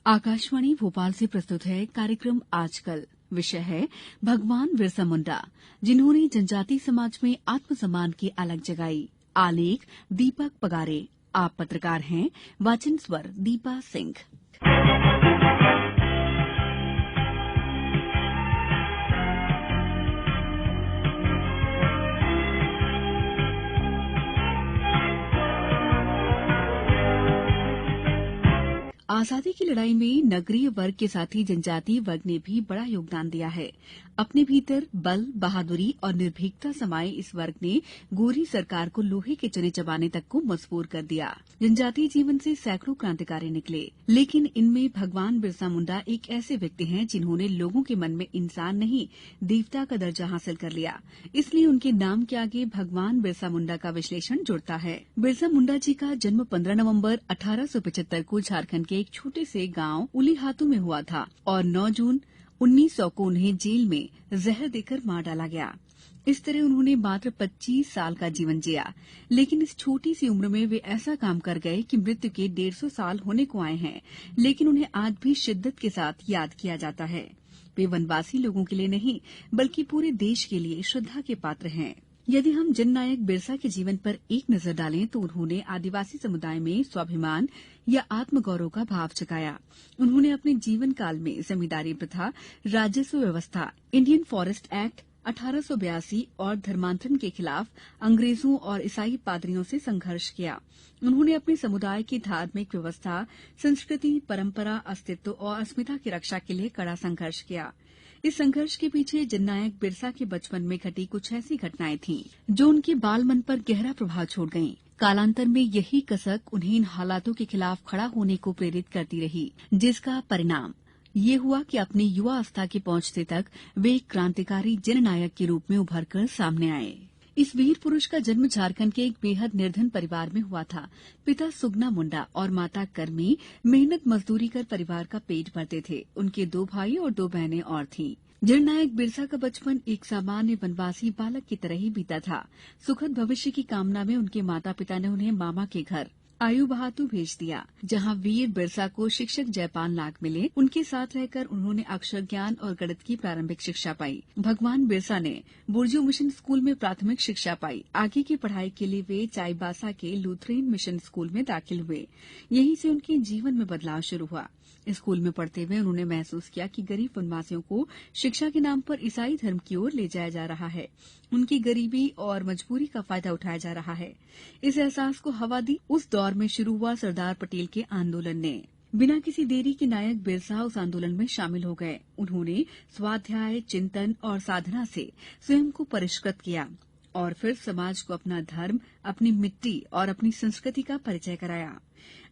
आकाशवाणी भोपाल से प्रस्तुत है कार्यक्रम आजकल। विषय है भगवान बिरसा मुंडा, जिन्होंने जनजातीय समाज में आत्मसम्मान की अलख जगाई। आलेख दीपक पगारे। आप पत्रकार हैं। वाचन स्वर दीपा सिंह। आजादी की लड़ाई में नगरीय वर्ग के साथ ही जनजातीय वर्ग ने भी बड़ा योगदान दिया है। अपने भीतर बल, बहादुरी और निर्भीकता समाये इस वर्ग ने गोरी सरकार को लोहे के चने चबाने तक को मजबूर कर दिया। जनजातीय जीवन से सैकड़ों क्रांतिकारी निकले, लेकिन इनमें भगवान बिरसा मुंडा एक ऐसे व्यक्ति हैं जिन्होंने लोगों के मन में इंसान नहीं, देवता का दर्जा हासिल कर लिया। इसलिए उनके नाम के आगे भगवान बिरसा मुंडा का विश्लेषण जुड़ता है। बिरसा मुंडा जी का जन्म 15 नवंबर 1875 को झारखंड के एक छोटे से गांव उलीहातू में हुआ था और 9 जून 1900 को उन्हें जेल में जहर देकर मार डाला गया। इस तरह उन्होंने मात्र 25 साल का जीवन जिया, लेकिन इस छोटी सी उम्र में वे ऐसा काम कर गए कि मृत्यु के 150 साल होने को आए हैं, लेकिन उन्हें आज भी शिद्दत के साथ याद किया जाता है। वे वनवासी लोगों के लिए नहीं, बल्कि पूरे देश के लिए श्रद्धा के पात्र हैं। यदि हम जननायक बिरसा के जीवन पर एक नजर डालें तो उन्होंने आदिवासी समुदाय में स्वाभिमान या आत्मगौरव का भाव जगाया। उन्होंने अपने जीवन काल में जमींदारी प्रथा, राजस्व व्यवस्था, इंडियन फॉरेस्ट एक्ट 1882 और धर्मांतरण के खिलाफ अंग्रेजों और ईसाई पादरियों से संघर्ष किया। उन्होंने अपने समुदाय की धार्मिक व्यवस्था, संस्कृति, परंपरा, अस्तित्व और अस्मिता की रक्षा के लिए कड़ा संघर्ष किया। इस संघर्ष के पीछे जननायक बिरसा के बचपन में घटी कुछ ऐसी घटनाएं थीं जो उनके बाल मन पर गहरा प्रभाव छोड़ गईं। कालांतर में यही कसक उन्हें इन हालातों के खिलाफ खड़ा होने को प्रेरित करती रही, जिसका परिणाम ये हुआ कि अपनी युवा अवस्था के पहुंचते तक वे एक क्रांतिकारी जननायक के रूप में उभरकर सामने आए। इस वीर पुरुष का जन्म झारखंड के एक बेहद निर्धन परिवार में हुआ था। पिता सुगना मुंडा और माता कर्मी मेहनत मजदूरी कर परिवार का पेट भरते थे। उनके 2 भाई और 2 बहनें और थीं। जननायक बिरसा का बचपन एक सामान्य वनवासी बालक की तरह ही बीता था। सुखद भविष्य की कामना में उनके माता पिता ने उन्हें मामा के घर आयु बहातू भेज दिया, जहां वीर बिरसा को शिक्षक जयपाल नाग मिले। उनके साथ रहकर उन्होंने अक्षर ज्ञान और गणित की प्रारंभिक शिक्षा पाई। भगवान बिरसा ने बुर्जू मिशन स्कूल में प्राथमिक शिक्षा पाई। आगे की पढ़ाई के लिए वे चाईबासा के लूथरेन मिशन स्कूल में दाखिल हुए। यहीं से उनके जीवन में बदलाव शुरू हुआ। स्कूल में पढ़ते हुए उन्होंने महसूस किया कि गरीब वनवासियों को शिक्षा के नाम पर ईसाई धर्म की ओर ले जाया जा रहा है। उनकी गरीबी और मजबूरी का फायदा उठाया जा रहा है। इस एहसास को हवा दी उस दौर में शुरू हुआ सरदार पटेल के आंदोलन ने। बिना किसी देरी के नायक बिरसा उस आंदोलन में शामिल हो गए। उन्होंने स्वाध्याय, चिंतन और साधना से स्वयं को परिष्कृत किया और फिर समाज को अपना धर्म, अपनी मिट्टी और अपनी संस्कृति का परिचय कराया।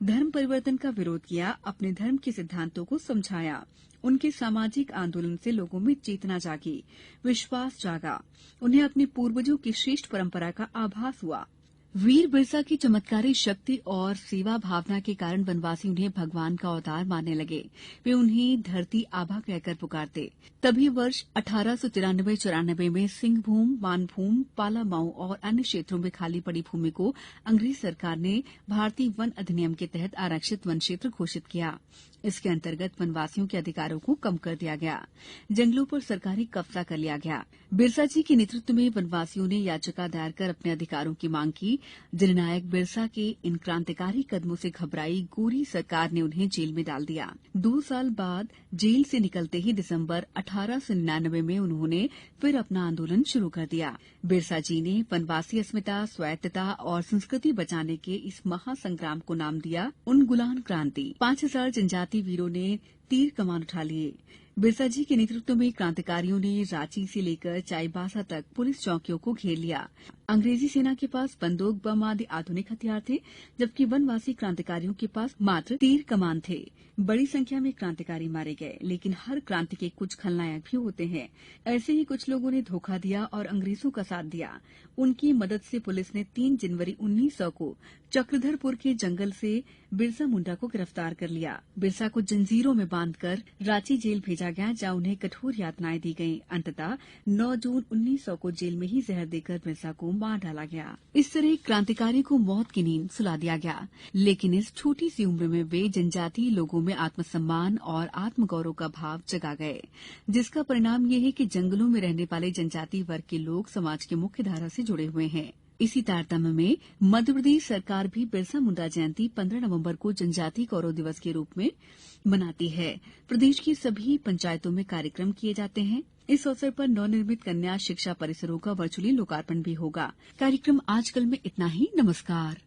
धर्म परिवर्तन का विरोध किया, अपने धर्म के सिद्धांतों को समझाया। उनके सामाजिक आंदोलन से लोगों में चेतना जागी, विश्वास जागा। उन्हें अपने पूर्वजों की श्रेष्ठ परंपरा का आभास हुआ। वीर बिरसा की चमत्कारी शक्ति और सेवा भावना के कारण वनवासी उन्हें भगवान का अवतार मानने लगे। वे उन्हें धरती आभा कहकर पुकारते। तभी वर्ष 1893-94 में सिंहभूम, मानभूम, पालामाऊ और अन्य क्षेत्रों में खाली पड़ी भूमि को अंग्रेज सरकार ने भारतीय वन अधिनियम के तहत आरक्षित वन क्षेत्र घोषित किया। इसके अंतर्गत वनवासियों के अधिकारों को कम कर दिया गया। जंगलों पर सरकारी कब्जा कर लिया गया। बिरसा जी के नेतृत्व में वनवासियों ने याचिका दायर कर अपने अधिकारों की मांग की। जननायक बिरसा के इन क्रांतिकारी कदमों से घबराई गोरी सरकार ने उन्हें जेल में डाल दिया। 2 साल बाद जेल से निकलते ही दिसंबर 1899 में उन्होंने फिर अपना आंदोलन शुरू कर दिया। बिरसा जी ने वनवासी अस्मिता, स्वायत्तता और संस्कृति बचाने के इस महासंग्राम को नाम दिया उनगुलान क्रांति। 5000 जनजातीय वीरों ने तीर कमान उठा लिए। बिरसा जी के नेतृत्व में क्रांतिकारियों ने रांची से लेकर चाईबासा तक पुलिस चौकियों को घेर लिया। अंग्रेजी सेना के पास बंदूक, बम आदि आधुनिक हथियार थे, जबकि वनवासी क्रांतिकारियों के पास मात्र तीर कमान थे। बड़ी संख्या में क्रांतिकारी मारे गए, लेकिन हर क्रांति के कुछ खलनायक भी होते हैं। ऐसे ही कुछ लोगों ने धोखा दिया और अंग्रेजों का साथ दिया। उनकी मदद से पुलिस ने 3 जनवरी 1900 को चक्रधरपुर के जंगल से बिरसा मुंडा को गिरफ्तार कर लिया। बिरसा को जंजीरों में बांधकर रांची जेल भेजा गया, जहां उन्हें कठोर यातनाएं दी गईं। अंततः 9 जून 1900 को जेल में ही जहर देकर बिरसा को मार डाला गया। इस तरह क्रांतिकारी को मौत की नींद सुला दिया गया, लेकिन इस छोटी सी उम्र में वे जनजातीय लोगों में आत्मसम्मान और आत्मगौरव का भाव जगा गए, जिसका परिणाम ये है कि जंगलों में रहने वाले जनजातीय वर्ग के लोग समाज की मुख्य धारा से जुड़े हुए हैं। इसी तारतम्य में मध्यप्रदेश सरकार भी बिरसा मुंडा जयंती 15 नवंबर को जनजातीय गौरव दिवस के रूप में मनाती है। प्रदेश की सभी पंचायतों में कार्यक्रम किए जाते हैं। इस अवसर पर नवनिर्मित कन्या शिक्षा परिसरों का वर्चुअली लोकार्पण भी होगा। कार्यक्रम आजकल में इतना ही। नमस्कार।